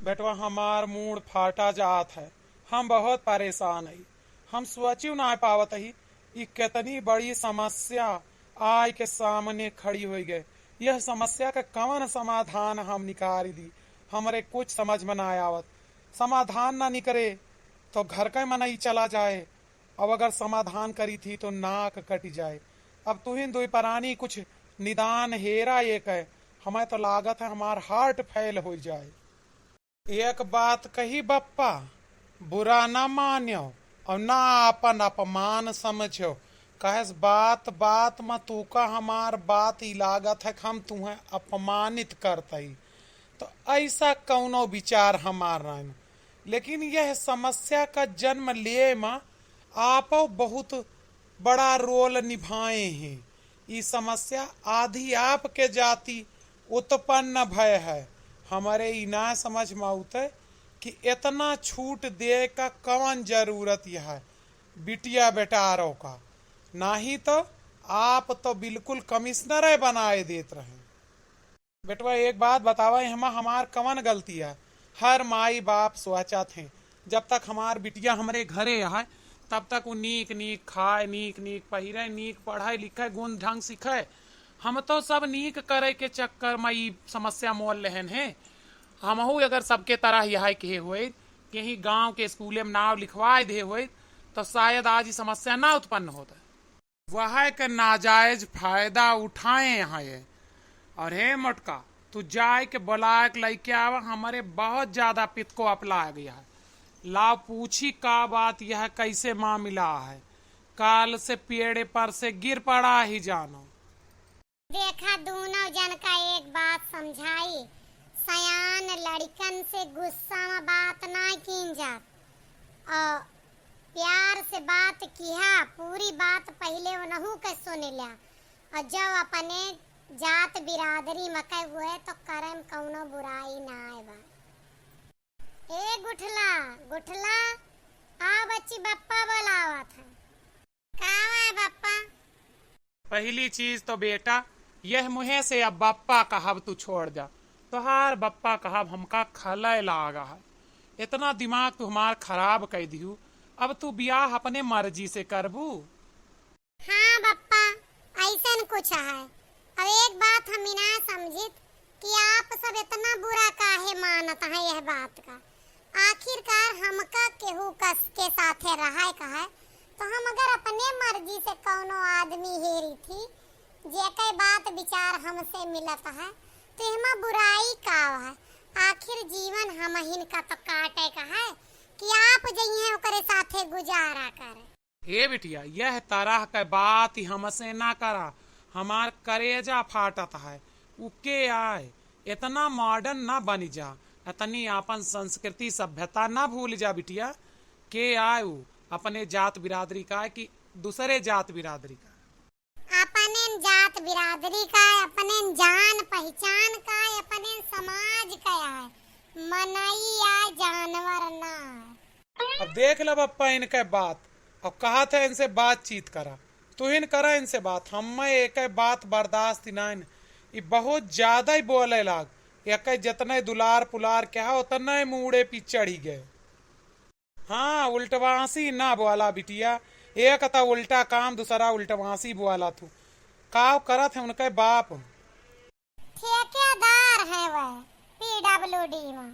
बेटवा हमार मूड फाटा जात है। हम बहुत परेशान है। हम सोचू ना पावत ही कि कितनी बड़ी समस्या आय के सामने खड़ी हो गए। यह समस्या का कौन समाधान हम निकाल दी, हमरे कुछ समझ में ना आवत। समाधान ना निकले तो घर का मनई चला जाए, अब अगर समाधान करी थी तो नाक कट जाए। अब तू ही दुई परानी कुछ निदान हेरा एक है। हमें तो लागत है हमार हार्ट फेल हो जाए। एक बात कही बप्पा, बुरा ना मान्यो और ना अपन अपमान समझो। कहे बात बात में तू का हमार बात ही लागत है हम तुम्हें अपमानित करते। तो ऐसा कौनो विचार हमार नहीं, लेकिन यह समस्या का जन्म लिए में आप बहुत बड़ा रोल निभाए हैं। ये समस्या आधी आपके जाति उत्पन्न भय है। हमारे ई ना समझ में आते कि इतना छूट दे का कौन जरूरत यह है बिटिया बेटारों का। नहीं तो आप तो बिल्कुल कमिश्नर बनाए देते रहे। बेटवा एक बात बतावा, हमार कवन गलती है। हर माई बाप सोचा थे जब तक हमार बिटिया हमारे घरे है तब तक वो नीक नीक खाए, नीक नीक पहिरे, नीक पढ़ाई लिखे, गुण ढंग सीखे। हम तो सब नीक करे के चक्कर में ई समस्या मोल लेहन है। हमहू अगर सबके तरह यह के हुए कहीं गांव के स्कूले में नाव लिखवाए दे हुए तो शायद आज ये समस्या ना उत्पन्न होता। वह के नाजायज फायदा उठाए यहाँ ये। और हे मोटका, तू जाए के बुला के लेके आवा, हमारे बहुत ज्यादा पित को अपला गया है। ला पूछी का बात यह कैसे माँ मिला है, काल से पेड़े पर से गिर पड़ा ही जानो। देखा दोनों जन का एक बात समझाई, सयान लड़कन से गुस्सा में बात ना की जात और प्यार से बात किया। पूरी बात पहले उनहू के सुन लिया और जब अपने जात बिरादरी मकई हुए तो करम कौनो बुराई ना आए बा। ए गुठला गुठला, आ बच्ची बप्पा बोलावा था। कहाँ है बप्पा? पहली चीज तो बेटा यह मुहे से अब बप्पा कहब तू छोड़ जा। तुहार बप्पा कहब हमका खलय लागा है। इतना दिमाग तू हमार खराब कर दियो। अब तू ब्याह अपने मर्जी से करबू। हाँ बप्पा, ऐसा कुछ है। अब एक बात हम ना समझित कि आप सब इतना बुरा काहे मानत है यह बात का। आखिरकार हमका केहू कस के साथे रहा कहा तो हम अगर अपने मर्जी से कौनो आदमी हेरी थी जेके बात विचार हमसे मिलत है तो हमा बुराई का है। आखिर जीवन हम हिन का तो काटे का है कि आप जइए ओकरे साथे गुजारा करे। हे बिटिया, यह तरह का बात ही हमसे ना करा, हमार करेजा फाटत है। उके आए इतना मॉडर्न ना बनी जा, इतनी अपन संस्कृति सभ्यता ना भूल जा बिटिया। के आए अपने जात बिरादरी का कि दूसरे जात बिरादरी का? अपने जात बिरादरी का, अपने जान पहचान का, अपने समाज का है। मनई या जानवर ना। अब देख लो बप्पा इनके बात। अब कहा था इनसे बातचीत करा, तू इन करा इनसे बात। हम एक बात बर्दाश्त नहीं, ये बहुत ज्यादा ही बोले लाग। एक जितने दुलार पुलार क्या उतने मुड़े पी चढ़ी गए। हाँ, उल्टवासी ना बोला बिटिया। एक था उल्टा काम, दूसरा उल्टवासी बोला तू। काव करत है उनके बाप ठेकेदार है वह पीडब्ल्यूडी में।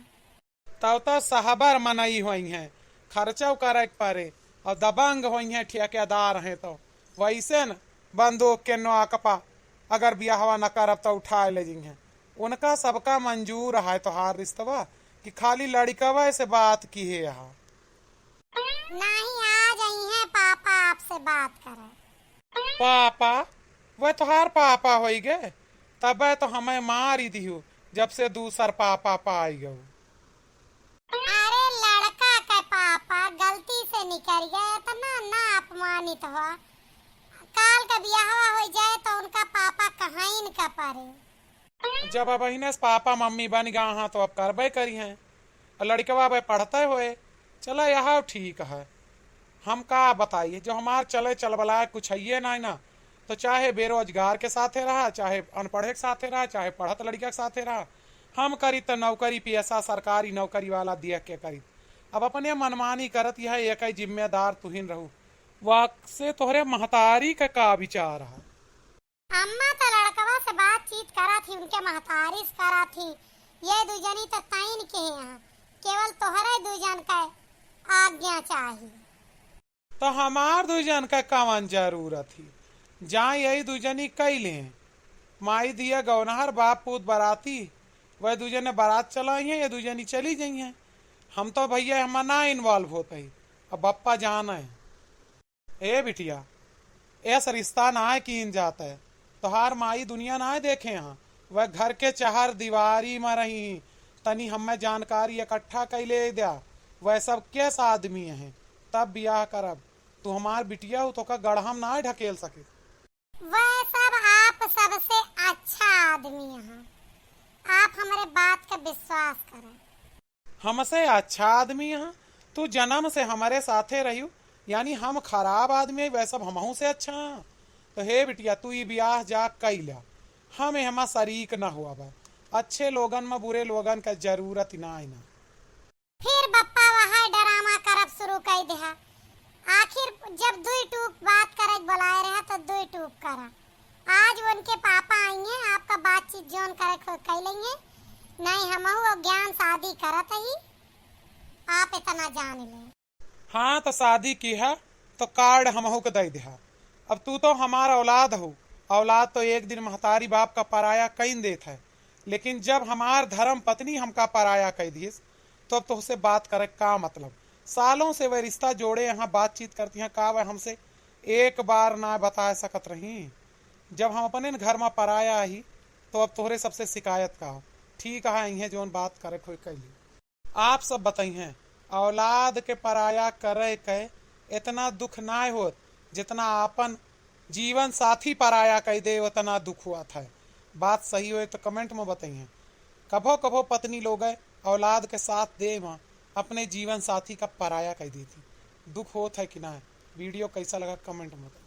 तब तो सहबर मनई हुई है, खर्चा करे पारे और दबंग हुई है ठेकेदार है। तो वैसे न बंदूक के नोकपा अगर ब्याहवा न करब तो उठा ले जी है। उनका सबका मंजूर है तो हार रिश्तवा कि खाली लड़कवा से बात की है। यहाँ नहीं, आ जाई है पापा आपसे बात करे। पापा? वह तुहार पापा हो गए, तब तो हमें मार ही दियो जब से दूसर पापा पाई गो। अरे लड़का का पापा गलती से निकल गया, इतना ना अपमानित हुआ। काल का ब्याह हो जाए तो उनका पापा कहाँ इनका पारे। जब अब इन्हें पापा मम्मी बन गया हाँ तो अब करबे करी हैं। लड़कवा भाई पढ़ते हुए चला यह ठीक है। हम का बताइए, जो हमार चले चल बला कुछ है ना ना, तो चाहे बेरोजगार के साथे रहा, चाहे अनपढ़े के साथे रहा, चाहे पढ़त लड़का के साथे रहा, हम करी तो नौकरी पेशा सरकारी नौकरी वाला देख के करी। अब अपने मनमानी करत यह एक ही जिम्मेदार तुहिन रहू। वाक से तोहरे महतारी का विचार है? अम्मा तो लड़कवा से बातचीत करा थी, उनके महतारी से करा थी। ये दुजनी तो तैन के यहाँ केवल तोहरे दुजन का आज्ञा चाहिए। तो हमार दुजन का कवन जरूरत ही? जा यही दुजनी कैले माई दिया गौनहर बाप पूत बराती, वह दुजने बारात चलाई है, ये दुजनी चली गई हैं। हम तो भैया हम ना इन्वॉल्व होते ही। अब बप्पा जाना है ए बिटिया, ऐसा रिश्ता ना है कीन जाता है। तोहार माई दुनिया ना देखे यहाँ, वह घर के चार दीवारी में रही। तनी हमें जानकारी इकट्ठा कैले दिया वह सब कैसा आदमी है, तब ब्याह करब। तू हमार बिटिया हो तो का गढ़हम ना ढकेल सके। वह सब आप सबसे अच्छा आदमी है, आप हमारे बात का विश्वास करें। हमसे अच्छा आदमी है? तू जन्म से हमारे साथे रही, यानी हम खराब आदमी है, वह सब हमहू से अच्छा है। तो हे बिटिया तू ये ब्याह जा कैला, हम हम शरीक न हुआ बा। अच्छे लोगन में बुरे लोगन का जरूरत ना ही ना। फिर बप्पा वहाँ ड्रामा करब शुरू कर दिया। आखिर जब दुई टूक बात करे बुलाए रहे तो दुई टूक करा। आज उनके पापा आएंगे, आपका बातचीत जोन करे कर लेंगे। नहीं हमहू ज्ञान शादी करत ही, आप इतना जान ले। हाँ तो शादी की है तो कार्ड हमहू के दे दिया। अब तू तो हमारा औलाद हो, औलाद तो एक दिन महतारी बाप का पराया कहीं देत है, लेकिन जब हमार धर्म पत्नी हमका पराया कह दिस तो अब तो उससे बात करे का मतलब। सालों से वह रिश्ता जोड़े यहाँ बातचीत करती हैं, का वह हमसे एक बार ना बता सकत रही। जब हम अपने घर में पराया ही तो अब तोहरे सबसे शिकायत का हो। ठीक है इन्हें जोन बात करे कोई कैली। आप सब बताइए औलाद के पराया करे के इतना दुख ना होत जितना आपन जीवन साथी पराया कह दे उतना दुख हुआ था। बात सही हो तो कमेंट में बताइए। कभो कभो पत्नी लोग औलाद के साथ दे माँ अपने जीवन साथी का पराया कह देती। दुख होता है कि ना? वीडियो कैसा लगा कमेंट में बताइए।